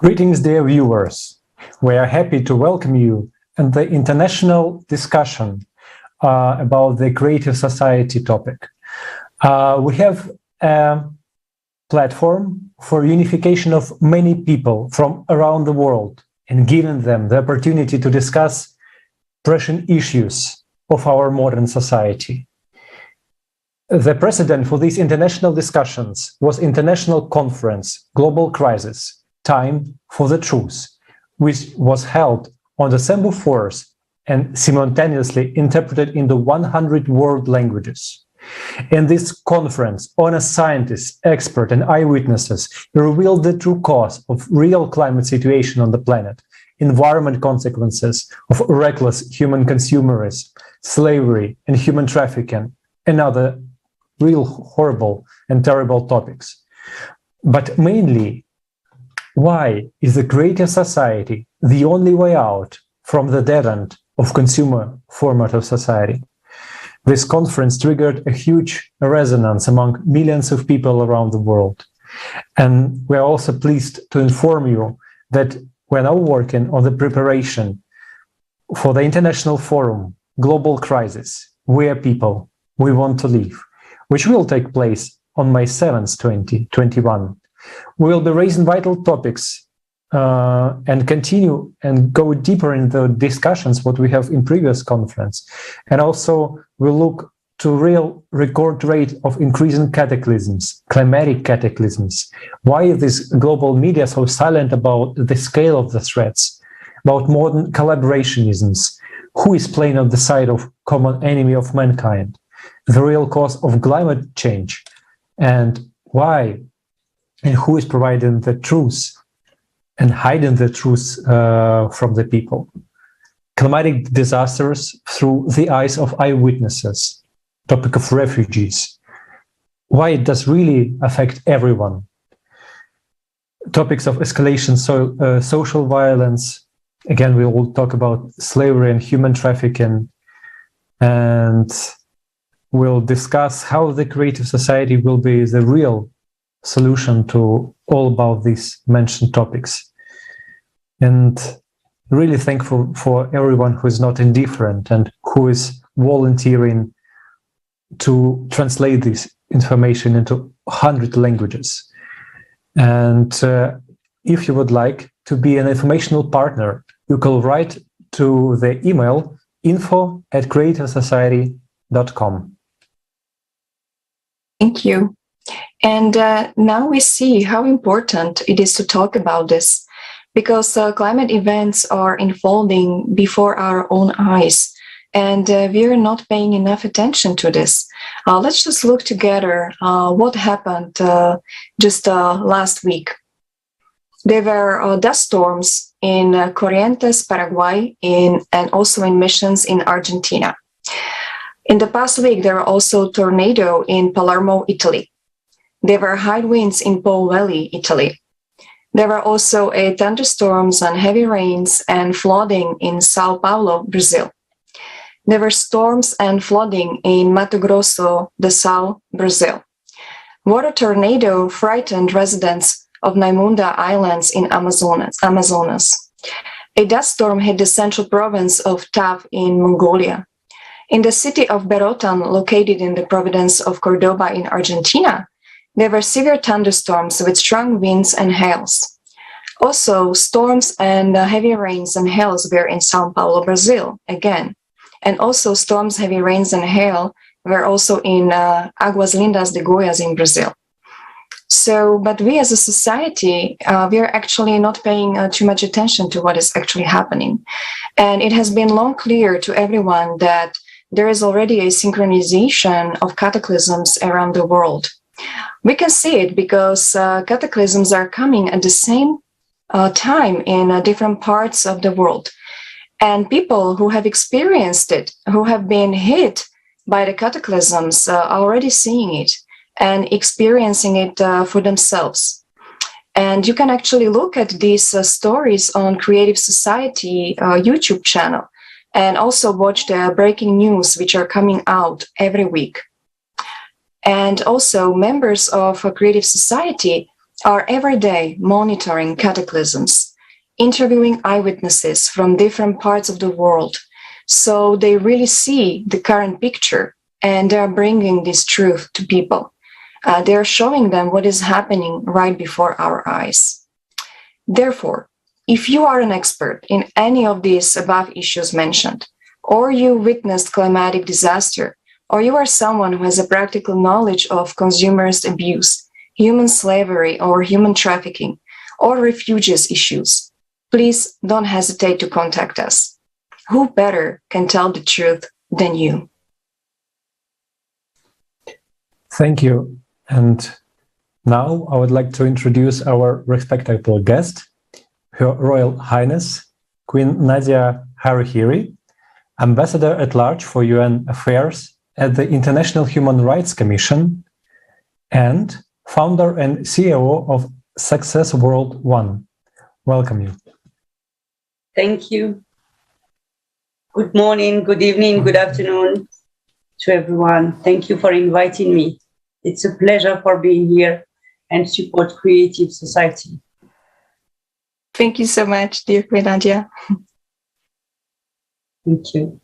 Greetings, dear viewers. We are happy to welcome you in the international discussion about the creative society topic. We have a platform for unification of many people from around the world and giving them the opportunity to discuss pressing issues of our modern society. The precedent for these international discussions was International Conference, Global Crisis, Time for the Truth, which was held on December 4th and simultaneously interpreted into 100 world languages. In this conference, honest scientists, experts, and eyewitnesses revealed the true cause of real climate situation on the planet, environment consequences of reckless human consumerism, slavery, and human trafficking, and other real horrible and terrible topics. But mainly, why is the creative society the only way out from the dead end of consumer format of society? This conference triggered a huge resonance among millions of people around the world. And we are also pleased to inform you that we're now working on the preparation for the international forum, Global Crisis, Where People We Want to Live, which will take place on May 7th, 2021. We will be raising vital topics and continue and go deeper in the discussions what we have in previous conference. And also we'll look to real record rate of increasing cataclysms, climatic cataclysms. Why is this global media so silent about the scale of the threats, about modern collaborationisms? Who is playing on the side of common enemy of mankind? The real cause of climate change, and why and who is providing the truth and hiding the truth from the people. Climatic disasters through the eyes of eyewitnesses, topic of refugees, why it does really affect everyone. Topics of escalation, social violence, again we will talk about slavery and human trafficking, and we'll discuss how the creative society will be the real solution to all about these mentioned topics. And really thankful for everyone who is not indifferent and who is volunteering to translate this information into 100 languages. And if you would like to be an informational partner, you can write to the email info@creativesociety.com. Thank you. And now we see how important it is to talk about this, because climate events are unfolding before our own eyes, and we are not paying enough attention to this. Let's just look together what happened just last week. There were dust storms in Corrientes, Paraguay, and also in Missions in Argentina. In the past week, there were also tornado in Palermo, Italy. There were high winds in Po Valley, Italy. There were also thunderstorms and heavy rains and flooding in Sao Paulo, Brazil. There were storms and flooding in Mato Grosso do Sul, Brazil. Water tornado frightened residents of Naimunda Islands in Amazonas. A dust storm hit the central province of Tav in Mongolia. In the city of Berotan, located in the province of Cordoba in Argentina, there were severe thunderstorms with strong winds and hails. Also, storms and heavy rains and hails were in São Paulo, Brazil, again. And also storms, heavy rains, and hail were also in Águas Lindas de Goiás in Brazil. So, but we as a society, we are actually not paying too much attention to what is actually happening. And it has been long clear to everyone that there is already a synchronization of cataclysms around the world. We can see it because cataclysms are coming at the same time in different parts of the world. And people who have experienced it, who have been hit by the cataclysms, are already seeing it and experiencing it for themselves. And you can actually look at these stories on Creative Society YouTube channel and also watch the breaking news which are coming out every week. And also members of a Creative Society are every day monitoring cataclysms, interviewing eyewitnesses from different parts of the world, so they really see the current picture and they are bringing this truth to people. They are showing them what is happening right before our eyes. Therefore, if you are an expert in any of these above issues mentioned, or you witnessed climatic disaster, or you are someone who has a practical knowledge of consumerist abuse, human slavery or human trafficking, or refugees issues, please don't hesitate to contact us. Who better can tell the truth than you? Thank you. And now I would like to introduce our respectable guest, Her Royal Highness, Queen Nadia Harihiri, Ambassador at Large for UN Affairs at the International Human Rights Commission, and founder and CEO of Success World One. Welcome you. Thank you. Good morning, good evening, good afternoon to everyone. Thank you for inviting me. It's a pleasure for being here and support Creative Society. Thank you so much, dear Queen Nadia. Thank you.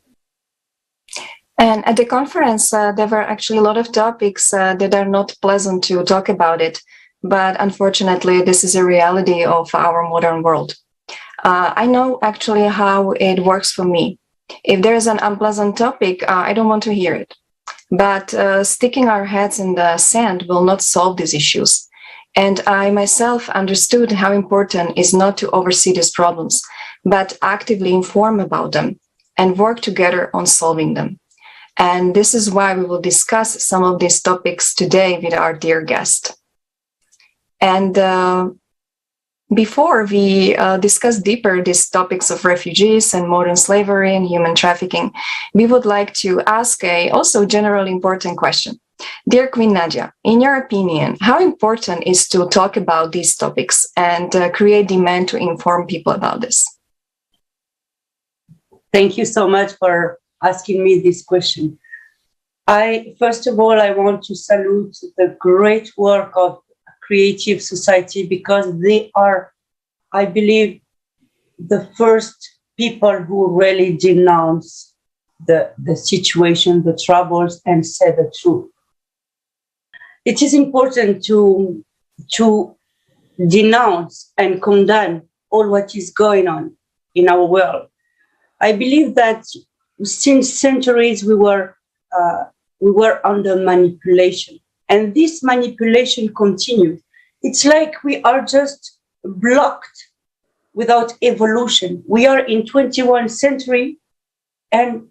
And at the conference, there were actually a lot of topics that are not pleasant to talk about it. But unfortunately, this is a reality of our modern world. I know actually how it works for me. If there is an unpleasant topic, I don't want to hear it. But sticking our heads in the sand will not solve these issues. And I myself understood how important it is not to oversee these problems, but actively inform about them and work together on solving them. And this is why we will discuss some of these topics today with our dear guest. And before we discuss deeper these topics of refugees and modern slavery and human trafficking, we would like to ask a also generally important question. Dear Queen Nadia, in your opinion, how important is to talk about these topics and create demand to inform people about this? Thank you so much for asking me this question. First of all, I want to salute the great work of Creative Society because they are, I believe, the first people who really denounce the situation, the troubles, and say the truth. It is important to denounce and condemn all what is going on in our world. I believe that since centuries we were under manipulation, and this manipulation continues. It's like we are just blocked without evolution. We are in 21st century, and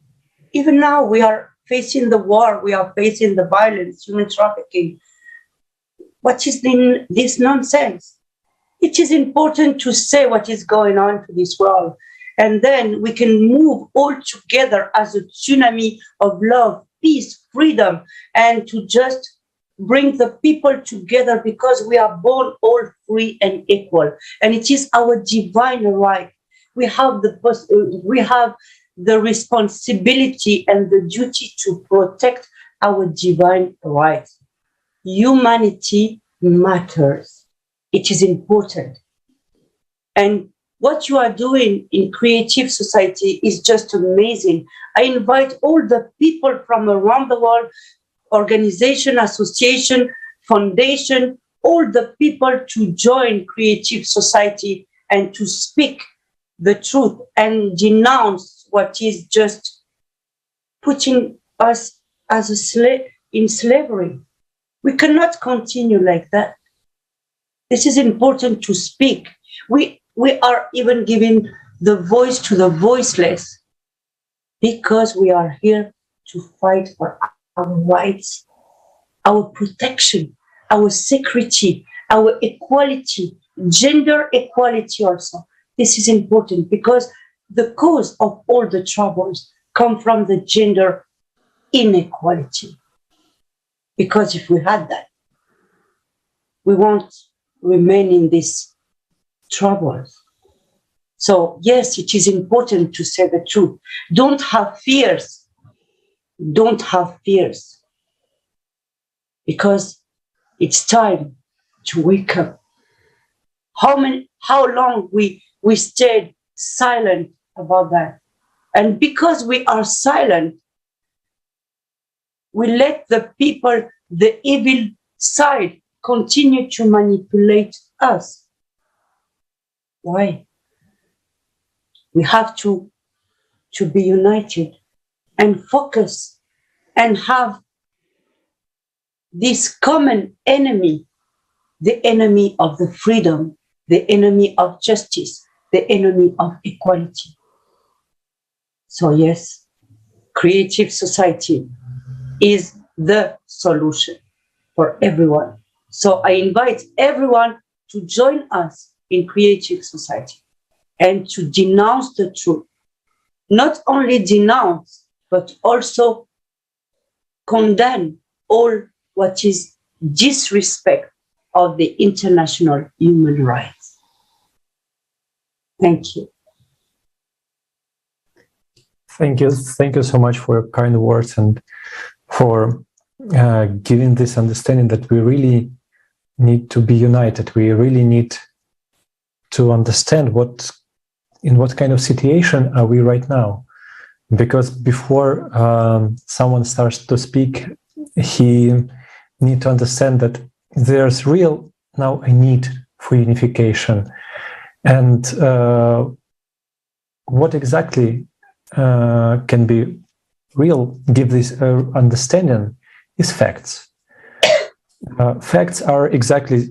even now we are facing the war, we are facing the violence, human trafficking. What is this nonsense? It is important to say what is going on to this world, and then we can move all together as a tsunami of love, peace, freedom, and to just bring the people together because we are born all free and equal. And it is our divine right. We have the responsibility and the duty to protect our divine rights. Humanity matters. It is important. And what you are doing in Creative Society is just amazing. I invite all the people from around the world, organization, association, foundation, all the people to join Creative Society and to speak the truth and denounce what is just putting us as in slavery. We cannot continue like that. This is important to speak. We are even giving the voice to the voiceless because we are here to fight for our rights, our protection, our security, our equality, gender equality also. This is important because the cause of all the troubles come from the gender inequality. Because if we had that, we won't remain in this troubles. So yes, it is important to say the truth. Don't have fears. Don't have fears. Because it's time to wake up how long we stayed silent about that. And because we are silent, we let the people, the evil side, continue to manipulate us. Why? We have to be united and focus and have this common enemy, the enemy of the freedom, the enemy of justice, the enemy of equality. So yes, creative society is the solution for everyone. So I invite everyone to join us in creative society and to denounce the truth. Not only denounce, but also condemn all what is disrespect of the international human rights. Thank you. Thank you. Thank you so much for your kind words and for giving this understanding that we really need to be united. We really need to understand in what kind of situation are we right now. Because before someone starts to speak, he needs to understand that there's real now a need for unification. And what exactly can be real, give this understanding, is facts. Facts are exactly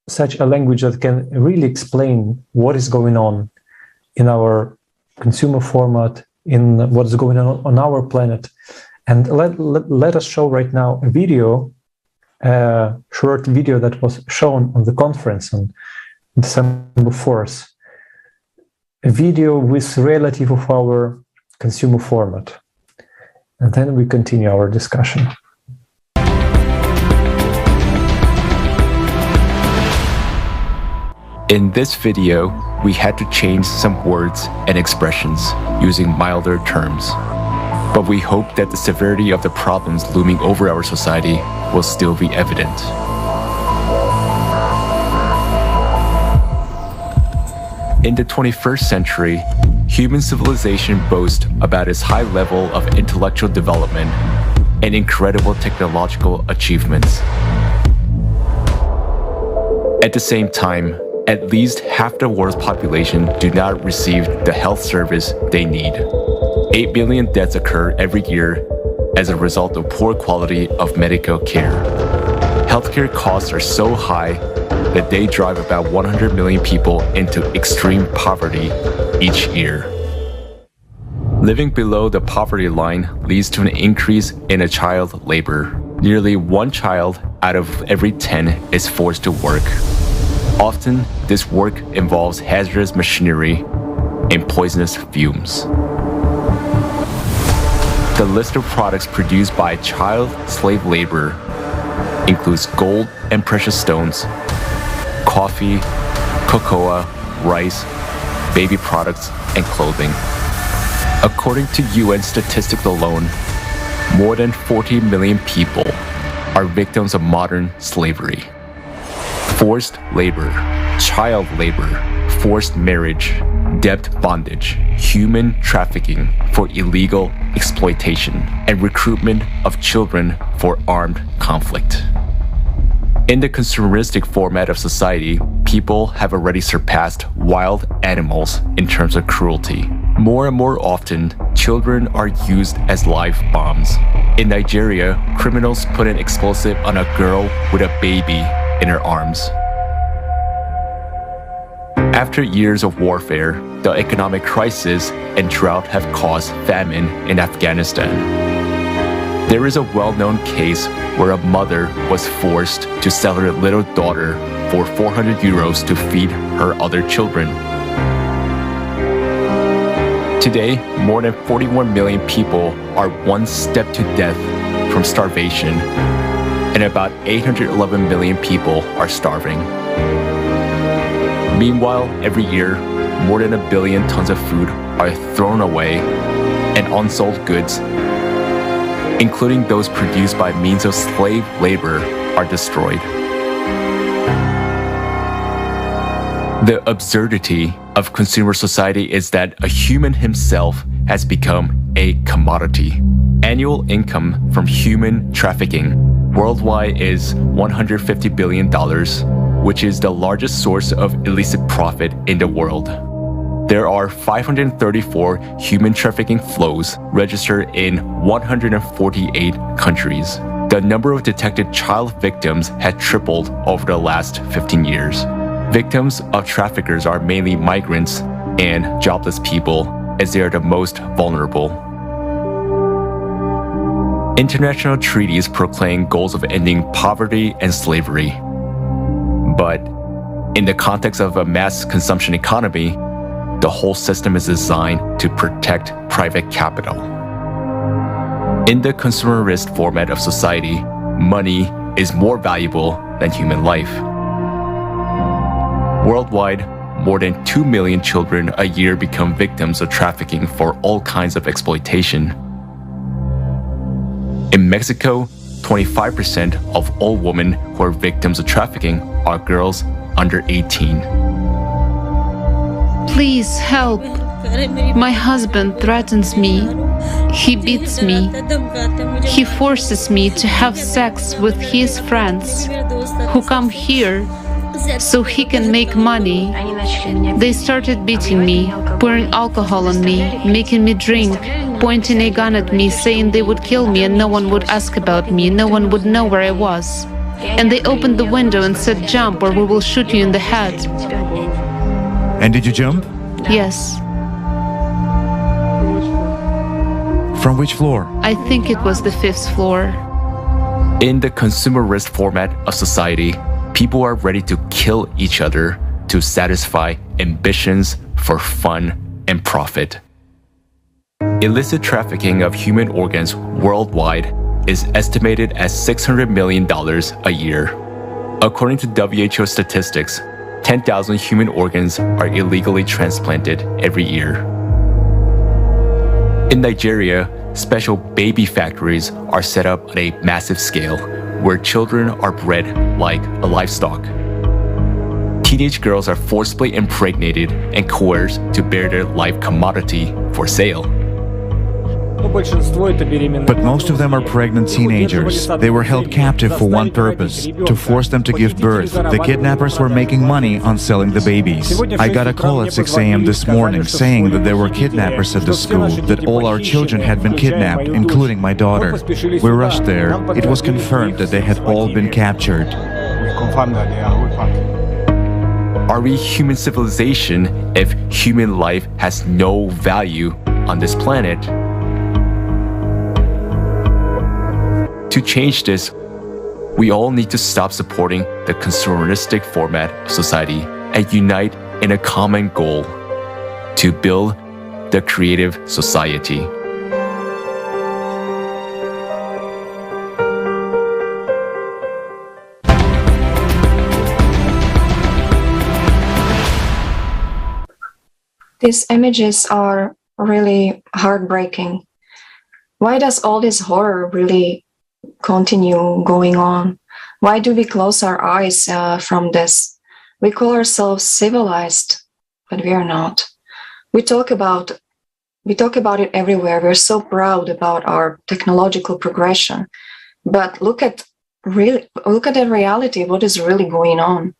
such a language that can really explain what is going on in our consumer format, in what is going on our planet. And let us show right now a video, a short video that was shown on the conference on December 4th. A video with relative of our consumer format. And then we continue our discussion. In this video, we had to change some words and expressions using milder terms. But we hope that the severity of the problems looming over our society will still be evident. In the 21st century, human civilization boasts about its high level of intellectual development and incredible technological achievements. At the same time, at least half the world's population do not receive the health service they need. 8 billion deaths occur every year as a result of poor quality of medical care. Healthcare costs are so high that they drive about 100 million people into extreme poverty each year. Living below the poverty line leads to an increase in child labor. Nearly 1 child out of every 10 is forced to work. Often, this work involves hazardous machinery and poisonous fumes. The list of products produced by child slave labor includes gold and precious stones, coffee, cocoa, rice, baby products, and clothing. According to UN statistics alone, more than 40 million people are victims of modern slavery. Forced labor, child labor, forced marriage, debt bondage, human trafficking for illegal exploitation, and recruitment of children for armed conflict. In the consumeristic format of society, people have already surpassed wild animals in terms of cruelty. More and more often, children are used as live bombs. In Nigeria, criminals put an explosive on a girl with a baby in her arms. After years of warfare, the economic crisis and drought have caused famine in Afghanistan. There is a well-known case where a mother was forced to sell her little daughter for 400 euros to feed her other children. Today, more than 41 million people are one step to death from starvation, and about 811 million people are starving. Meanwhile, every year, more than 1 billion tons of food are thrown away, and unsold goods, including those produced by means of slave labor, are destroyed. The absurdity of consumer society is that a human himself has become a commodity. Annual income from human trafficking worldwide is $150 billion, which is the largest source of illicit profit in the world. There are 534 human trafficking flows registered in 148 countries. The number of detected child victims had tripled over the last 15 years. Victims of traffickers are mainly migrants and jobless people, as they are the most vulnerable. International treaties proclaim goals of ending poverty and slavery. But in the context of a mass consumption economy, the whole system is designed to protect private capital. In the consumerist format of society, money is more valuable than human life. Worldwide, more than 2 million children a year become victims of trafficking for all kinds of exploitation. In Mexico, 25% of all women who are victims of trafficking are girls under 18. Please help. My husband threatens me. He beats me. He forces me to have sex with his friends who come here so he can make money. They started beating me, pouring alcohol on me, making me drink, pointing a gun at me, saying they would kill me and no one would ask about me, no one would know where I was. And they opened the window and said, "Jump or we will shoot you in the head." And did you jump? Yes. From which floor? I think it was the 5th floor. In the consumerist format of society, people are ready to kill each other to satisfy ambitions for fun and profit. Illicit trafficking of human organs worldwide is estimated at $600 million a year. According to WHO statistics, 10,000 human organs are illegally transplanted every year. In Nigeria, special baby factories are set up on a massive scale, where children are bred like a livestock. Teenage girls are forcibly impregnated and coerced to bear their life commodity for sale. But most of them are pregnant teenagers. They were held captive for one purpose: to force them to give birth. The kidnappers were making money on selling the babies. I got a call at 6 a.m. this morning saying that there were kidnappers at the school, that all our children had been kidnapped, including my daughter. We rushed there. It was confirmed that they had all been captured. Are we human civilization if human life has no value on this planet? To change this, we all need to stop supporting the consumeristic format of society and unite in a common goal: to build the creative society. These images are really heartbreaking. Why does all this horror really continue going on? Why do we close our eyes from this? We call ourselves civilized, but we are not. We talk about it everywhere. We're so proud about our technological progression, but look at the reality. What is really going on?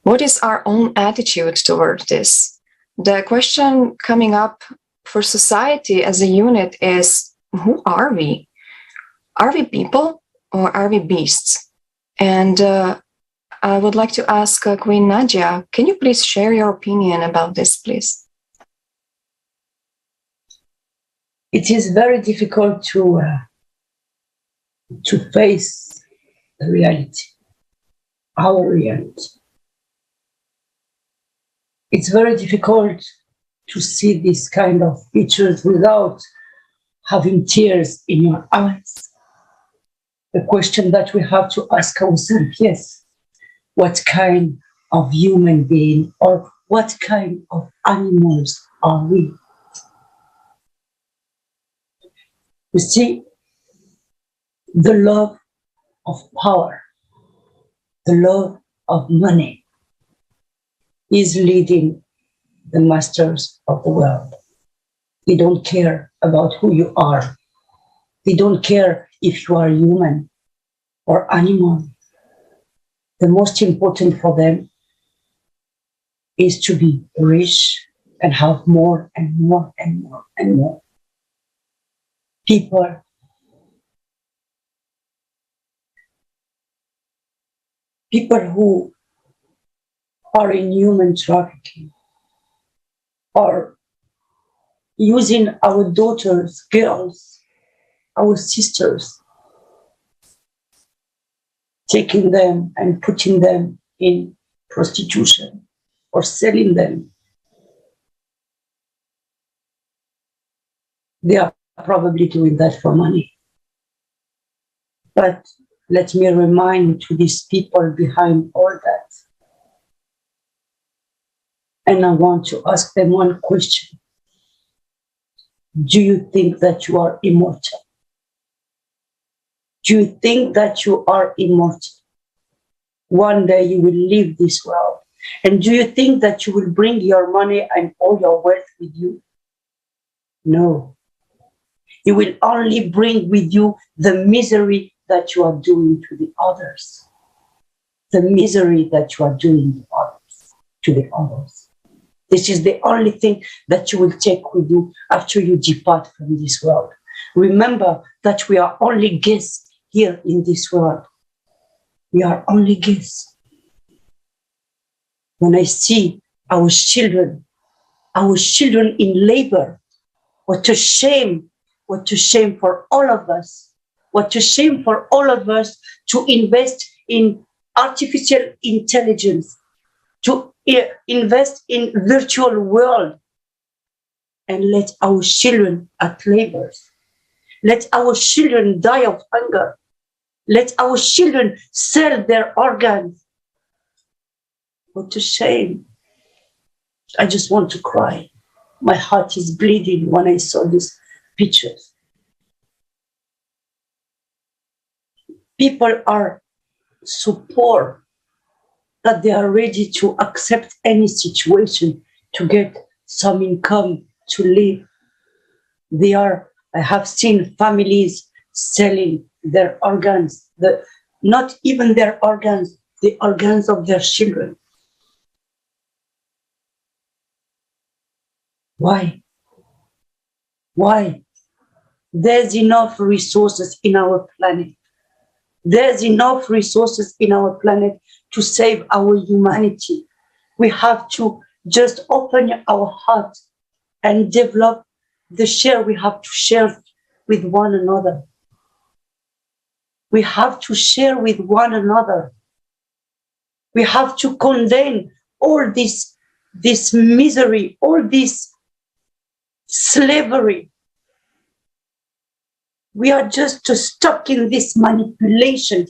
What is our own attitude toward this? The question coming up for society as a unit is, who are we? Are we people or are we beasts? And I would like to ask Queen Nadia, can you please share your opinion about this, please? It is very difficult to face the reality, our reality. It's very difficult to see this kind of pictures without having tears in your eyes. The question that we have to ask ourselves is, what kind of human being or what kind of animals are we? You see, the love of power, the love of money is leading the masters of the world. They don't care about who you are. They don't care if you are human or animal. The most important for them is to be rich and have more and more and more and more. People who are in human trafficking are using our daughters, girls, our sisters, taking them and putting them in prostitution or selling them. They are probably doing that for money. But let me remind to these people behind all that. And I want to ask them one question. Do you think that you are immortal? Do you think that you are immortal? One day you will leave this world. And do you think that you will bring your money and all your wealth with you? No. You will only bring with you the misery that you are doing to the others. The misery that you are doing to the others. This is the only thing that you will take with you after you depart from this world. Remember that we are only guests here in this world. We are only guests. When I see our children in labor, what a shame for all of us. What a shame for all of us to invest in artificial intelligence, to invest in virtual world, and let our children at labor. Let our children die of hunger. Let our children sell their organs. What a shame. I just want to cry. My heart is bleeding when I saw these pictures. People are so poor that they are ready to accept any situation to get some income to live. I have seen families selling their organs, not even their organs, the organs of their children. Why? Why? There's enough resources in our planet. There's enough resources in our planet to save our humanity. We have to just open our heart and develop the share we have to share with one another. We have to share with one another. We have to condemn all this misery, all this slavery. We are just stuck in this manipulation,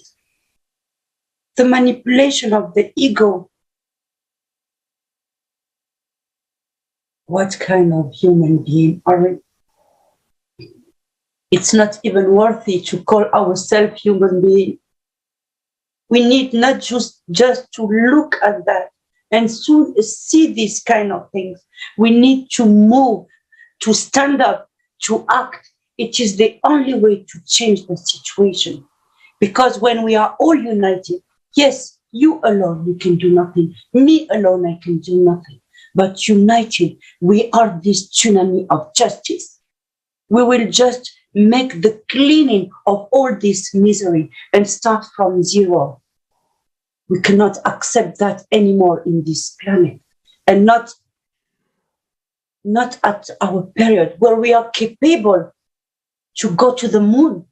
the manipulation of the ego. What kind of human being are we? It's not even worthy to call ourselves human being. We need not just to look at that and soon see these kind of things. We need to move, to stand up, to act. It is the only way to change the situation. Because when we are all united, yes, you alone, you can do nothing. Me alone, I can do nothing. But united, we are this tsunami of justice. We will just make the cleaning of all this misery and start from zero. We cannot accept that anymore in this planet. And not at our period where we are capable to go to the moon.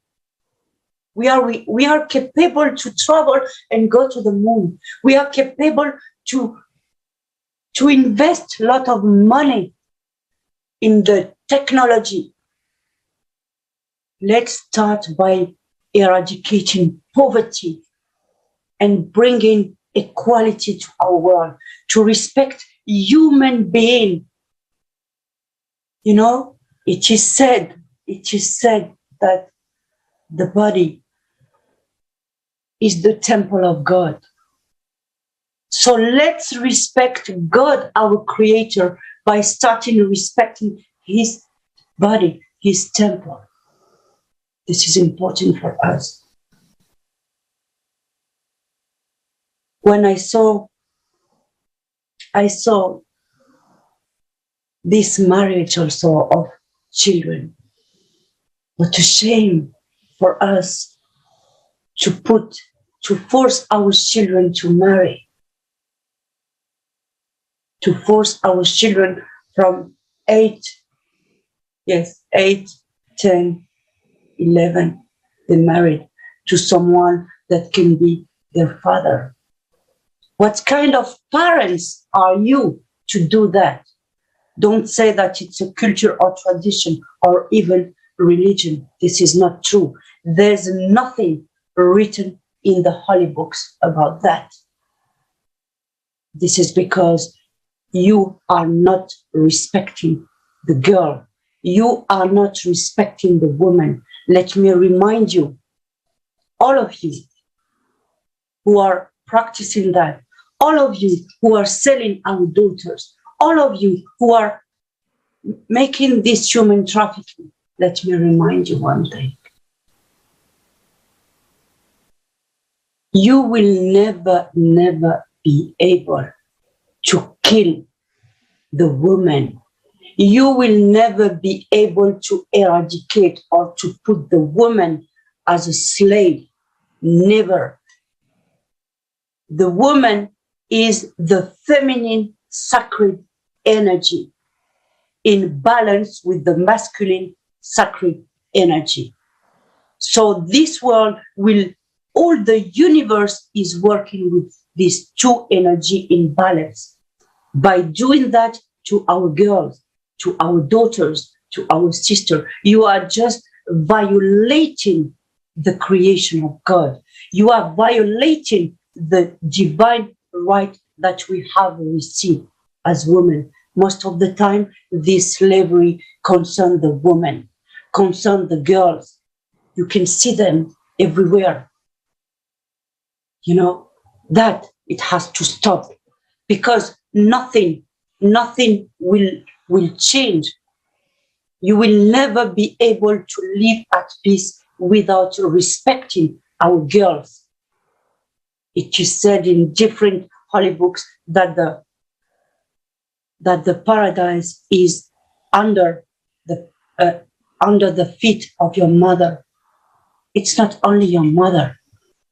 We are capable to travel and go to the moon. We are capable to invest a lot of money in the technology. Let's start by eradicating poverty and bringing equality to our world, to respect human being. You know, it is said that the body is the temple of God. So let's respect God, our Creator, by starting respecting His body, His temple. This is important for us. When I saw this marriage also of children, what a shame for us to force our children to marry, to force our children from 8, 10, 11, they married to someone that can be their father. What kind of parents are you to do that? Don't say that it's a culture or tradition or even religion. This is not true. There's nothing written in the holy books about that. This is because you are not respecting the girl. You are not respecting the woman. Let me remind you, all of you who are practicing that, all of you who are selling our daughters, all of you who are making this human trafficking, let me remind you one thing. You will never, never be able to kill the woman. You will never be able to eradicate or to put the woman as a slave. Never. The woman is the feminine sacred energy in balance with the masculine sacred energy. So this world will, all the universe is working with these two energy in balance. By doing that to our girls, to our daughters, to our sister, you are just violating the creation of God. You are violating the divine right that we have received as women. Most of the time, this slavery concerns the women, concerns the girls. You can see them everywhere. You know, that it has to stop, because nothing will change. You will never be able to live at peace without respecting our girls. It is said in different holy books that the paradise is under the feet of your mother. It's not only your mother,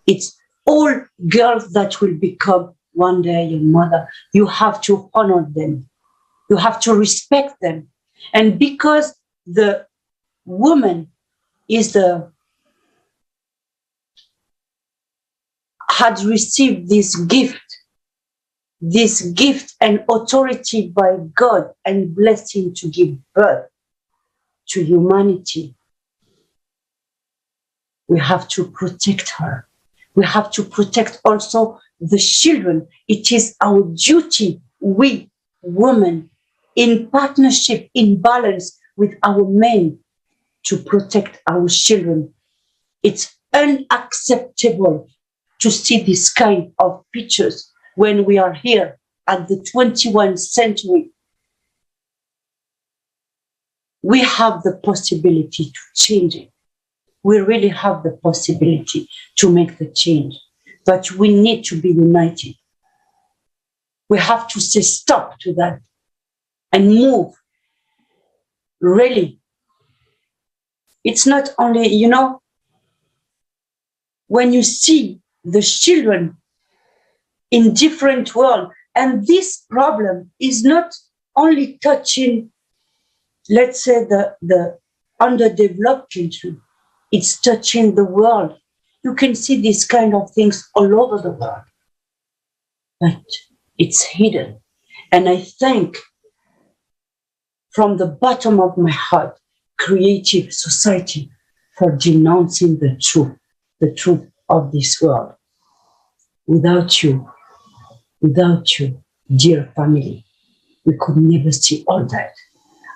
it's all girls that will become one day your mother. You have to honor them. You have to respect them. And because the woman had received this gift and authority by God and blessing to give birth to humanity, we have to protect her. We have to protect also the children. It is our duty, we women, in partnership, in balance with our men, to protect our children. It's unacceptable to see this kind of pictures when we are here at the 21st century. We have the possibility to change it. We really have the possibility to make the change, but we need to be united. We have to say stop to that and move. Really. It's not only, you know, when you see the children in different worlds, and this problem is not only touching, let's say, the underdeveloped country, it's touching the world. You can see these kind of things all over the world, but it's hidden. And I thank from the bottom of my heart, Creative Society, for denouncing the truth of this world. Without you, dear family, we could never see all that.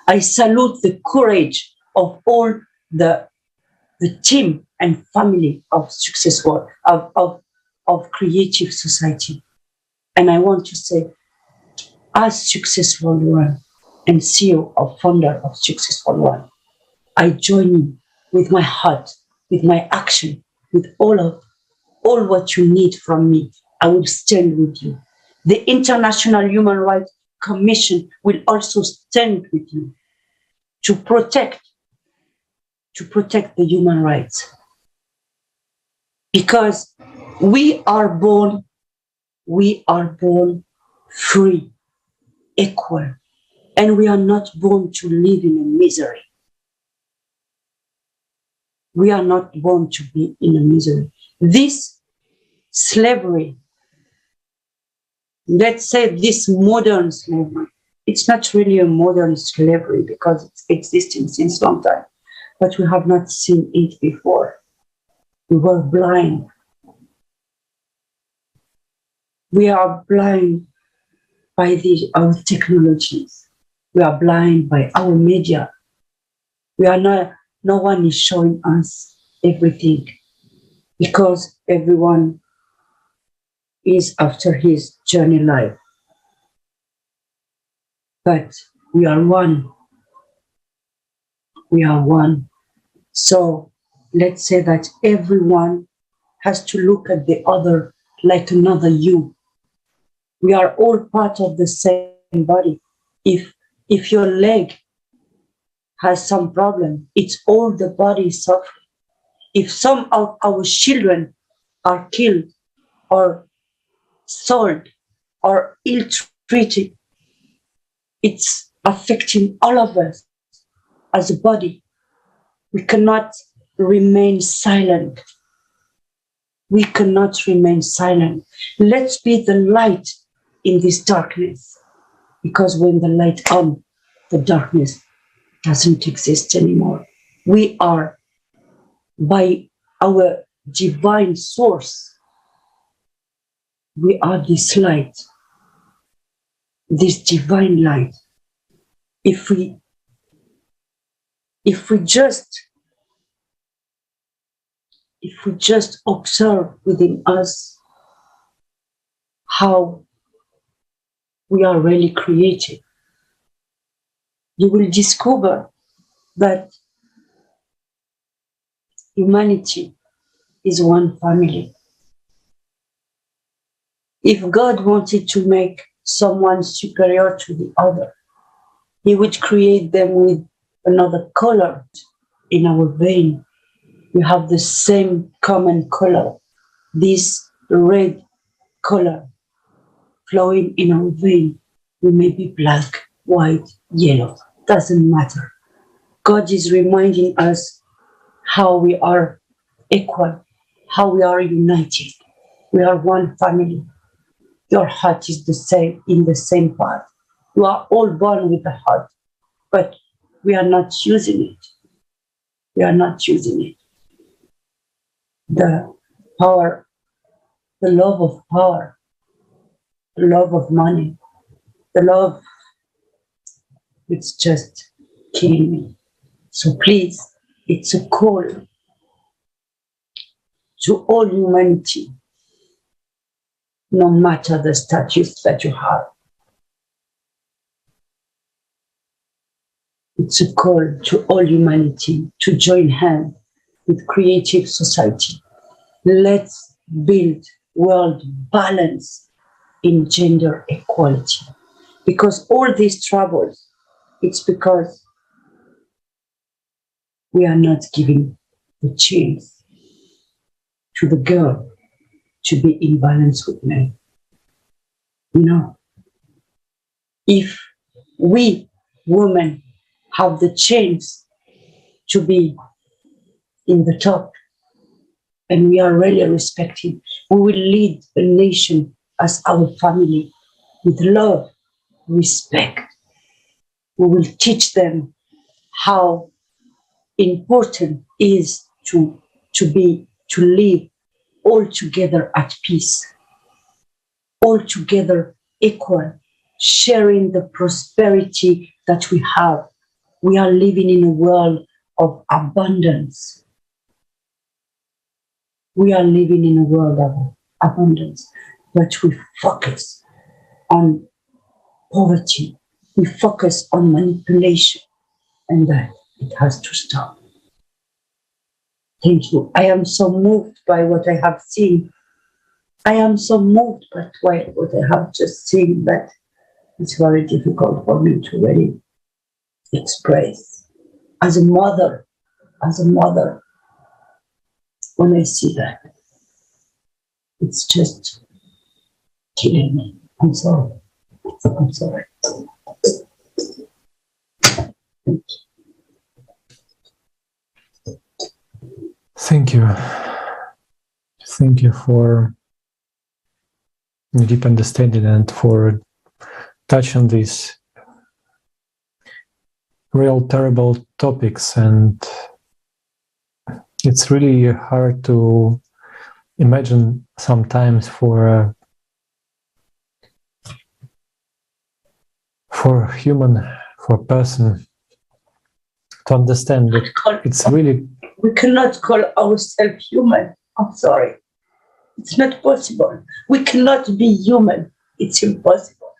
I salute the courage of all the team and family of Success World, of Creative Society. And I want to say, as Successful One and CEO or founder of Successful One, I join you with my heart, with my action, with all what you need from me. I will stand with you. The International Human Rights Commission will also stand with you to protect the human rights. Because we are born free, equal, and we are not born to live in a misery. We are not born to be in a misery. This slavery, let's say this modern slavery, it's not really a modern slavery because it's existing since long time, but we have not seen it before. We were blind. We are blind by our technologies. We are blind by our media. No one is showing us everything because everyone is after his journey life. But we are one. We are one. So let's say that everyone has to look at the other like another you. We are all part of the same body. If your leg has some problem, it's all the body suffering. If some of our children are killed or sold or ill-treated, it's affecting all of us as a body. We cannot remain silent. We cannot remain silent. Let's be the light in this darkness, because when the light on, the darkness doesn't exist anymore. We are, by our divine source, we are this light, this divine light. If we just observe within us how we are really created, you will discover that humanity is one family. If God wanted to make someone superior to the other, He would create them with another color in our vein. We have the same common color, this red color flowing in our vein. We may be black, white, yellow, doesn't matter. God is reminding us how we are equal, how we are united. We are one family. Your heart is the same, in the same path. You are all born with a heart, but we are not using it. We are not using it. The power, the love of power, the love of money, the love, it's just killing me. So please, it's a call to all humanity, no matter the status that you have. It's a call to all humanity to join hands with creative society. Let's build world balance in gender equality. Because all these troubles, it's because we are not giving the chance to the girl to be in balance with men. You know, if we women have the chance to be in the top and we are really respected, we will lead a nation as our family with love, respect. We will teach them how important it is to live all together at peace, all together equal, sharing the prosperity that we have. We are living in a world of abundance. We are living in a world of abundance, but we focus on poverty. We focus on manipulation, and that it has to stop. Thank you. I am so moved by what I have seen. I am so moved by what I have just seen that it's very difficult for me to really express. As a mother, when I see that, it's just killing me. I'm sorry. I'm sorry. Thank you. Thank you for the deep understanding and for touching these real terrible topics. And it's really hard to imagine sometimes for a person to understand that it's really... We cannot call ourselves human. I'm sorry. It's not possible. We cannot be human. It's impossible.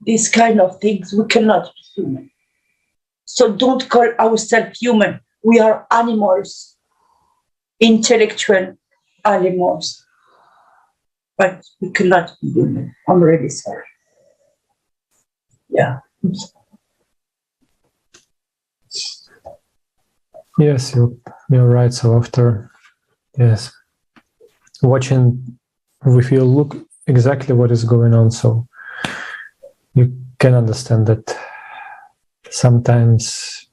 These kind of things, we cannot be human. So don't call ourselves human. We are animals, intellectual animals. But we cannot be human. I'm really sorry. Yeah. Yes, you're right. So after, watching, we feel, look exactly what is going on. So you can understand that sometimes,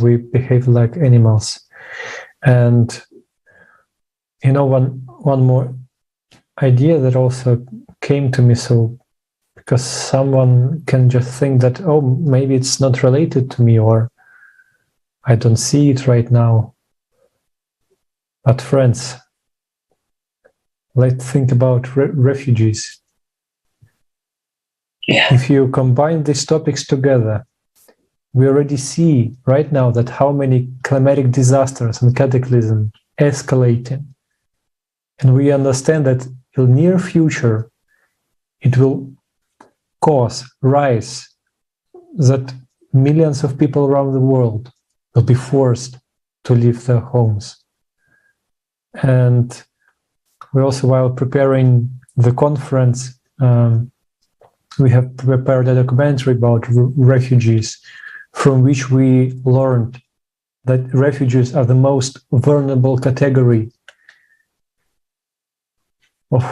we behave like animals. And one more idea that also came to me. So because someone can just think that, oh, maybe it's not related to me, or I don't see it right now. But friends, let's think about refugees. Yeah. If you combine these topics together, we already see right now that how many climatic disasters and cataclysms escalating. And we understand that in the near future, it will rise that millions of people around the world will be forced to leave their homes. And we also, while preparing the conference, we have prepared a documentary about refugees, from which we learned that refugees are the most vulnerable category of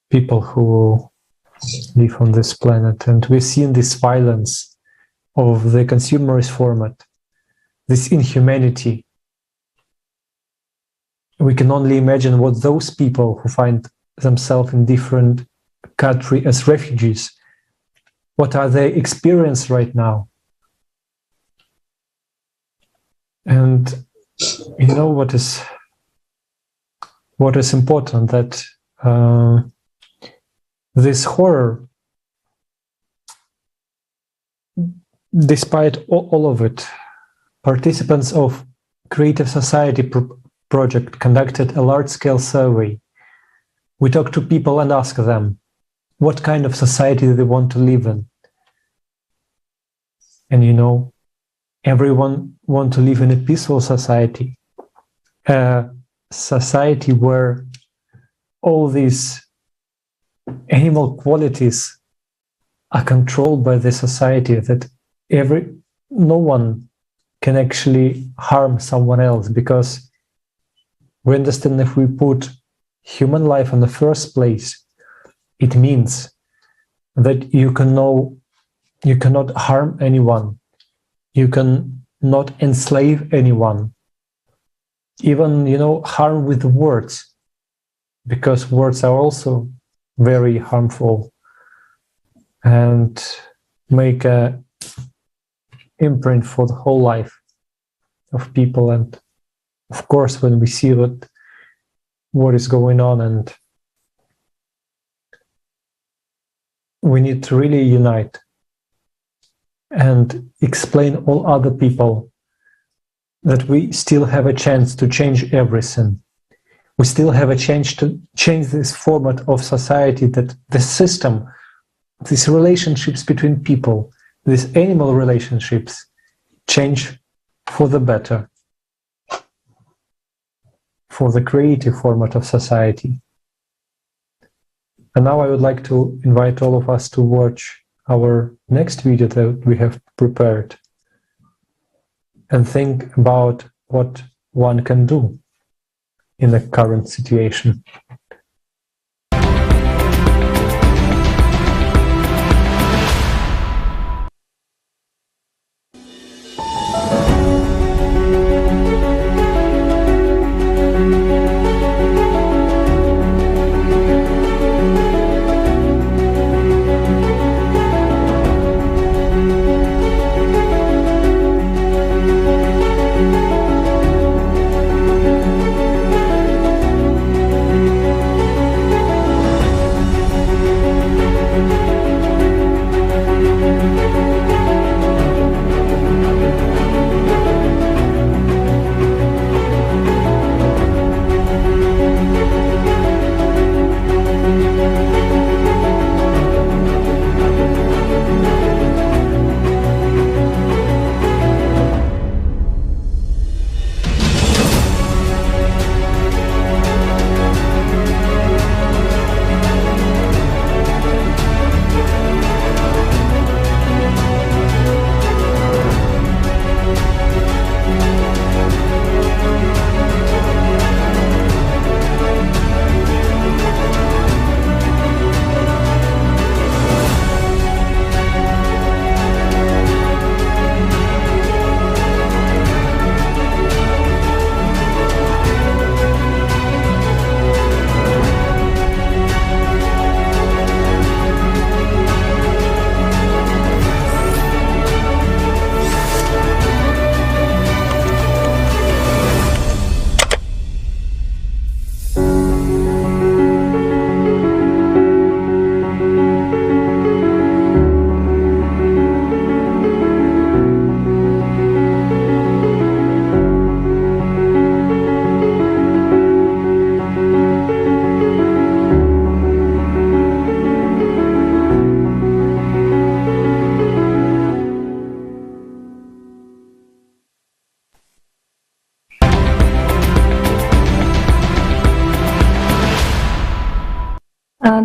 people who live on this planet. And we've seen this violence of the consumerist format, this inhumanity. We can only imagine what those people who find themselves in different countries as refugees, what are they experience right now? And what is important, that this horror, despite all of it, participants of Creative Society project conducted a large-scale survey. We talked to people and asked them what kind of society they want to live in. And everyone wants to live in a peaceful society, a society where all these animal qualities are controlled by the society, that no one can actually harm someone else, because we understand if we put human life in the first place, it means that you cannot harm anyone, you can not enslave anyone, even harm with words, because words are also very harmful and make a imprint for the whole life of people. And of course, when we see what is going on, and we need to really unite and explain all other people that we still have a chance to change everything. we still have a chance to change this format of society, that the system, these relationships between people, these animal relationships, change for the better, for the creative format of society. And now I would like to invite all of us to watch our next video that we have prepared and think about what one can do in the current situation.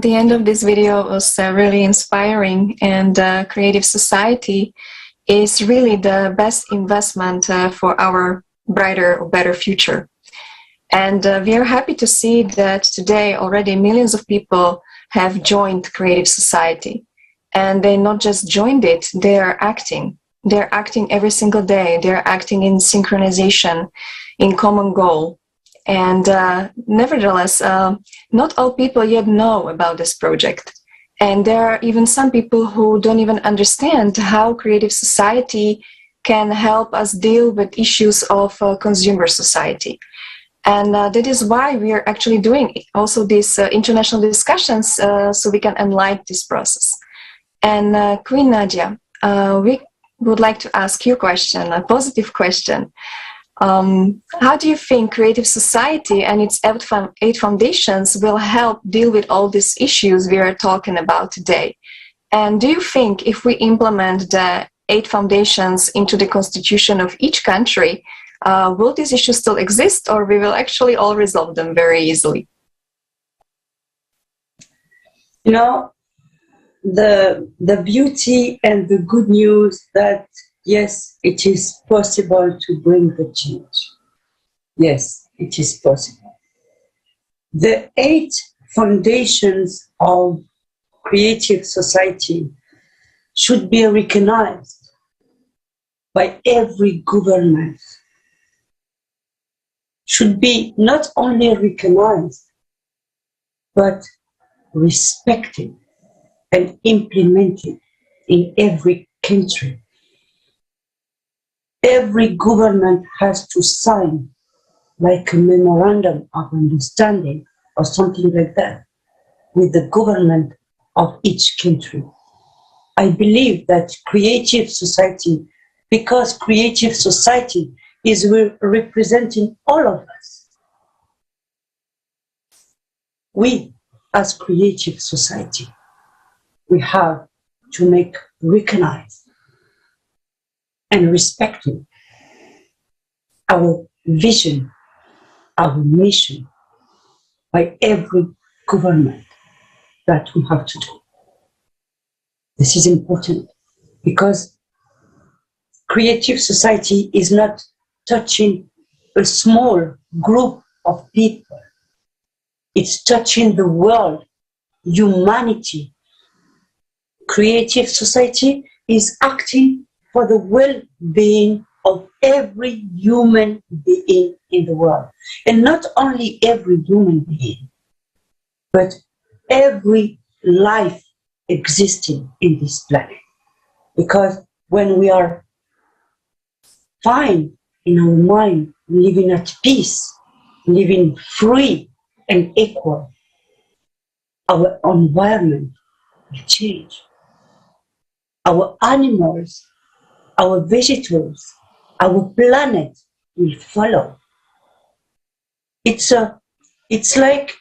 The end of this video was really inspiring, and creative society is really the best investment for our brighter or better future. And we are happy to see that today already millions of people have joined creative society. And they not just joined it, they are acting. They're acting every single day. They're acting in synchronization, in common goal. And nevertheless, not all people yet know about this project. And there are even some people who don't even understand how creative society can help us deal with issues of consumer society. And that is why we are actually doing also these international discussions so we can enlighten this process. And Queen Nadia, we would like to ask you a question, a positive question. How do you think creative society and its 8 foundations will help deal with all these issues we are talking about today? And do you think if we implement the 8 foundations into the constitution of each country, will these issues still exist, or we will actually all resolve them very easily? You know, the beauty and the good news that yes, it is possible to bring the change. Yes, it is possible. The 8 foundations of creative society should be recognized by every government. Should be not only recognized, but respected and implemented in every country. Every government has to sign like a memorandum of understanding or something like that with the government of each country. I believe that creative society, because creative society is representing all of us, we, as creative society, we have to recognize and respecting our vision, our mission by every government that we have to do. This is important because creative society is not touching a small group of people. It's touching the world, humanity. Creative society is acting for the well-being of every human being in the world. And not only every human being, but every life existing in this planet. Because when we are fine in our mind, living at peace, living free and equal, our environment will change. Our animals, our vegetables, our planet will follow. It's like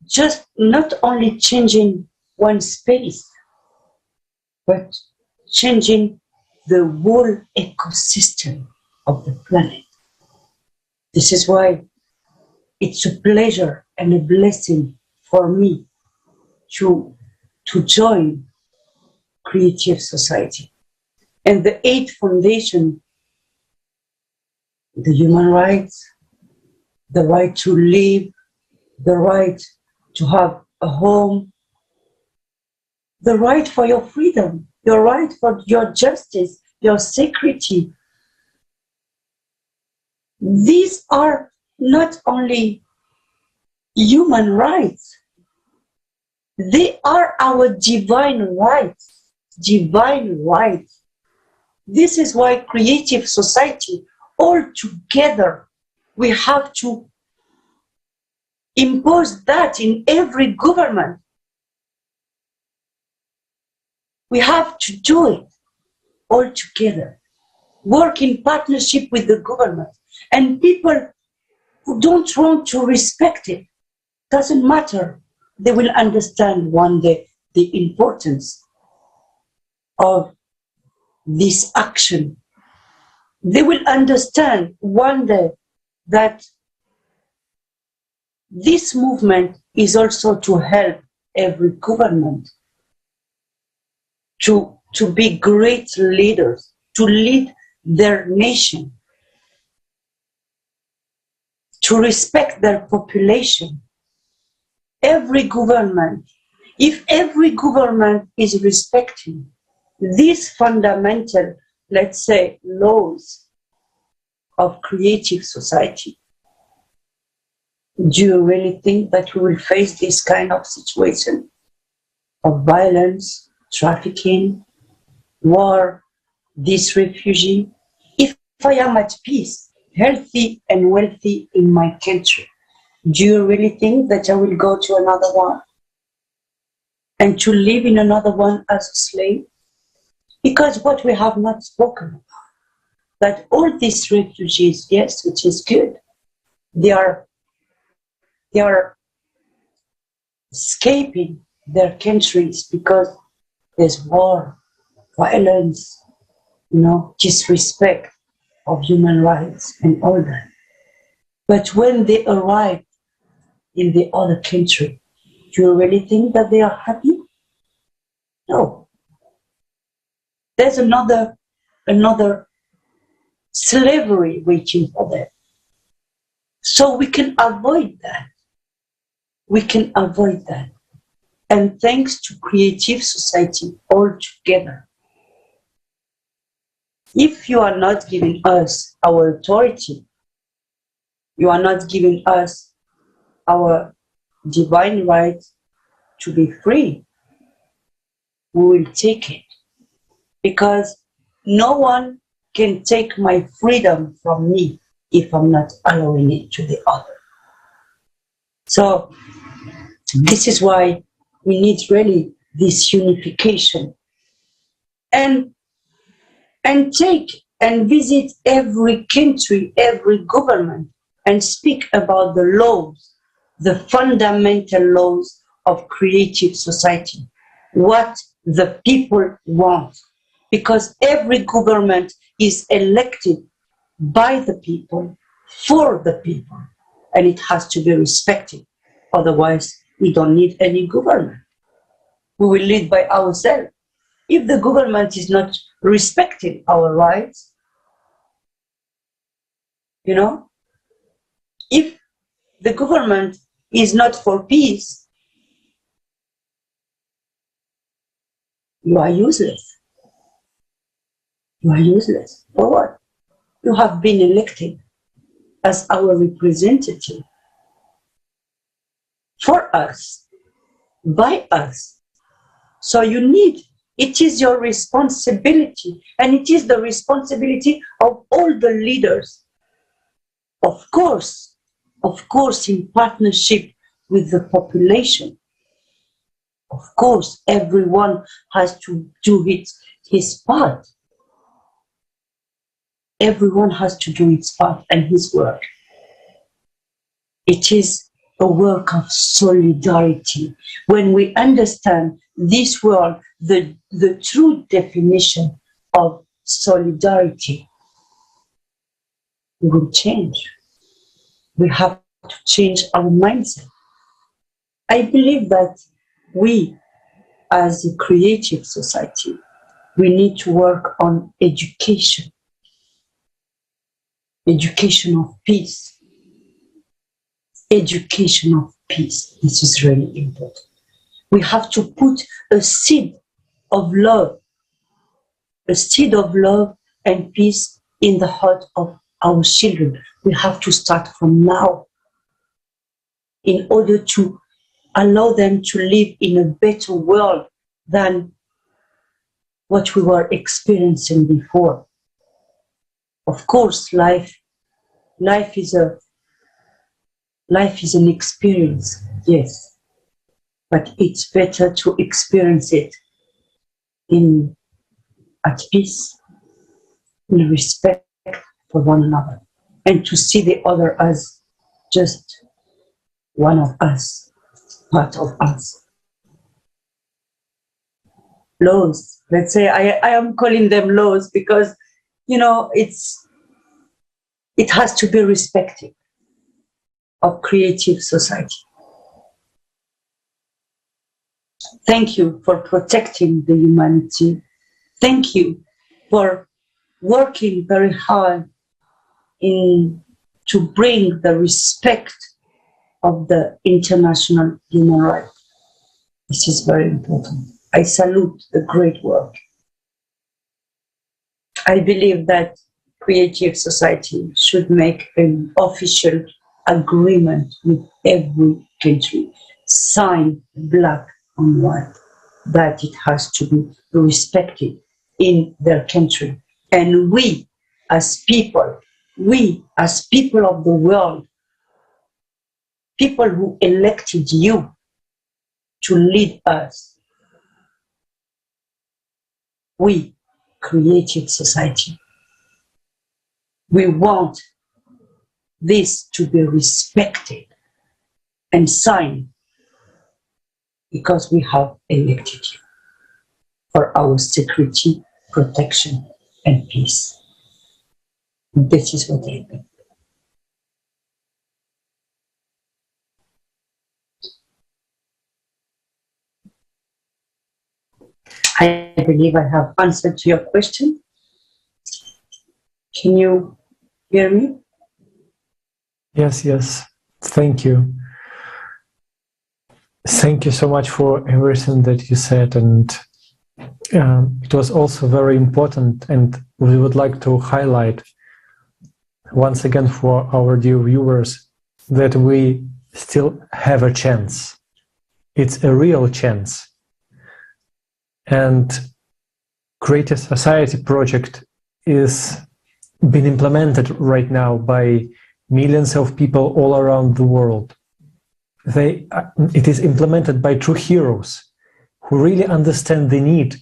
just not only changing one space, but changing the whole ecosystem of the planet. This is why it's a pleasure and a blessing for me to join creative society. And the 8 foundation, the human rights, the right to live, the right to have a home, the right for your freedom, your right for your justice, your security. These are not only human rights, they are our divine rights, divine rights. This is why creative society, all together, we have to impose that in every government. We have to do it all together, work in partnership with the government. And people who don't want to respect it, doesn't matter. They will understand one day the importance of this action. They will understand one day that this movement is also to help every government to be great leaders, to lead their nation, to respect their population. Every government, if every government is respecting these fundamental, let's say, laws of creative society, do you really think that we will face this kind of situation of violence, trafficking, war, this refugee? If I am at peace, healthy and wealthy in my country, do you really think that I will go to another one and to live in another one as a slave? Because what we have not spoken about, that all these refugees, yes, which is good, they are escaping their countries because there's war, violence, disrespect of human rights and all that. But when they arrive in the other country, do you really think that they are happy? No. There's another slavery waiting for them. So we can avoid that. We can avoid that. And thanks to creative society all together. If you are not giving us our authority, you are not giving us our divine right to be free, we will take it. Because no one can take my freedom from me if I'm not allowing it to the other. So this is why we need really this unification. And take and visit every country, every government, and speak about the laws the fundamental laws of creative society, what the people want. Because every government is elected by the people, for the people, and it has to be respected. Otherwise, we don't need any government. We will lead by ourselves. If the government is not respecting our rights, if the government is not for peace, you are useless. You are useless. For what? You have been elected as our representative for us, by us. So it is your responsibility, and it is the responsibility of all the leaders. Of course, in partnership with the population. Of course, everyone has to do his part. Everyone has to do its part and his work. It is a work of solidarity. When we understand this word, the true definition of solidarity, we will change. We have to change our mindset. I believe that we, as a creative society, we need to work on education. Education of peace. Education of peace. This is really important. We have to put a seed of love and peace in the heart of our children. We have to start from now in order to allow them to live in a better world than what we were experiencing before. Of course, life is an experience, yes, but it's better to experience it at peace, in respect for one another, and to see the other as just one of us, part of us. Laws, let's say, I am calling them laws because it has to be respected of creative society. Thank you for protecting the humanity. Thank you for working very hard to bring the respect of the international human rights. This is very important. I salute the great work. I believe that creative society should make an official agreement with every country, sign black on white, that it has to be respected in their country. And we as people of the world, people who elected you to lead us, we, creative society, we want this to be respected and signed because we have elected you for our security, protection, and peace. This is what I think. I believe I have answered to your question. Can you hear me? Yes. Thank you. Thank you so much for everything that you said. And it was also very important. And we would like to highlight once again for our dear viewers that we still have a chance. It's a real chance. And Creative Society project is being implemented right now by millions of people all around the world. It is implemented by true heroes who really understand the need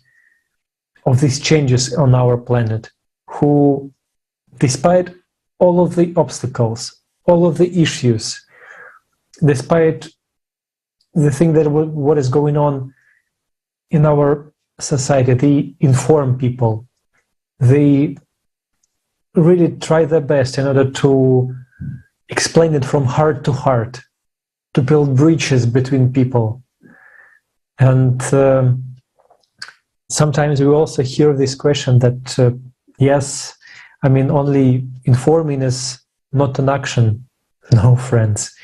of these changes on our planet, who, despite all of the obstacles, all of the issues, despite the thing that what is going on in our society, they inform people. They really try their best in order to explain it from heart to heart, to build bridges between people. And sometimes we also hear this question that, yes, I mean, only informing is not an action. No, friends,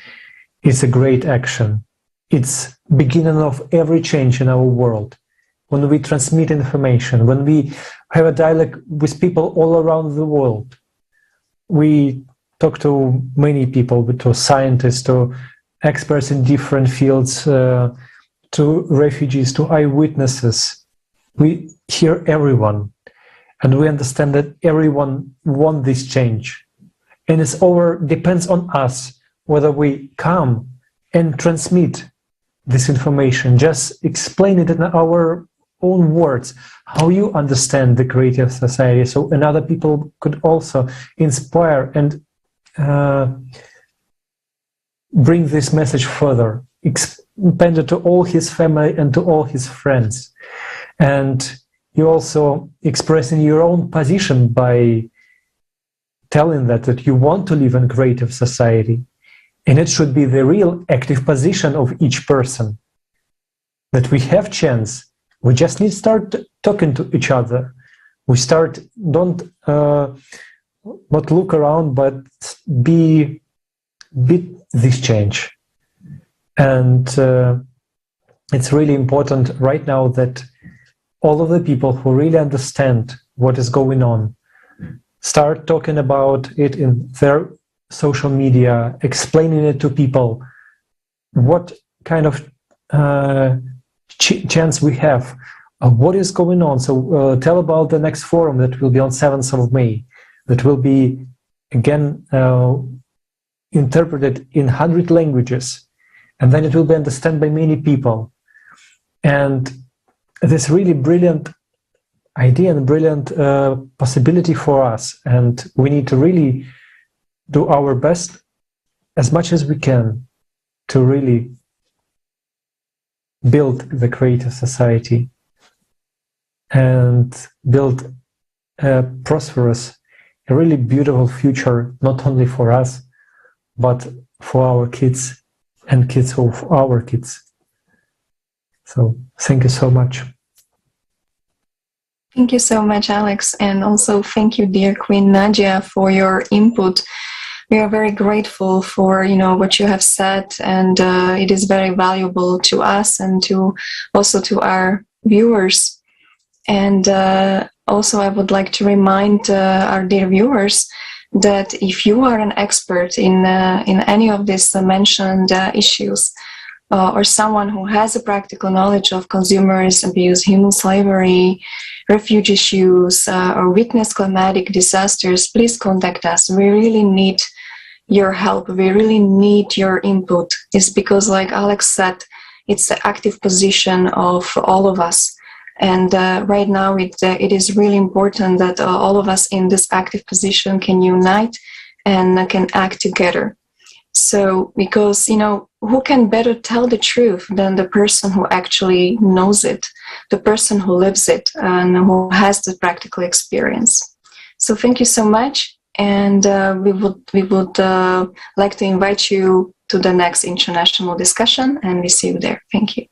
it's a great action. It's beginning of every change in our world. When we transmit information, when we have a dialogue with people all around the world, we talk to many people, to scientists, to experts in different fields, to refugees, to eyewitnesses. We hear everyone, and we understand that everyone wants this change. And it's depends on us whether we come and transmit this information, just explain it in our own words, how you understand the creative society, so another people could also inspire and bring this message further, expand it to all his family and to all his friends. And you also expressing your own position by telling that you want to live in creative society, and it should be the real active position of each person, that we have chance. We just need to start talking to each other. We don't not look around, but be this change. And it's really important right now that all of the people who really understand what is going on start talking about it in their social media, explaining it to people, what kind of chance we have, what is going on. So tell about the next forum that will be on 7th of May, that will be again interpreted in 100 languages, and then it will be understood by many people. And this really brilliant idea and brilliant possibility for us, and we need to really do our best as much as we can to really build the creative society and build a prosperous, a really beautiful future, not only for us, but for our kids and kids of our kids. So thank you so much. Thank you so much, Alex. And also thank you, dear Queen Nadia, for your input. We are very grateful for, what you have said, and it is very valuable to us and also to our viewers. And also I would like to remind our dear viewers that if you are an expert in any of these mentioned issues, or someone who has a practical knowledge of consumerism, abuse, human slavery, refugee issues, or witness climatic disasters, please contact us. We really need your help. We really need your input. It's because, like Alex said, it's the active position of all of us. And right now it is really important that all of us in this active position can unite and can act together. So, because, who can better tell the truth than the person who actually knows it, the person who lives it, and who has the practical experience. So thank you so much. And we would like to invite you to the next international discussion, and we see you there. Thank you.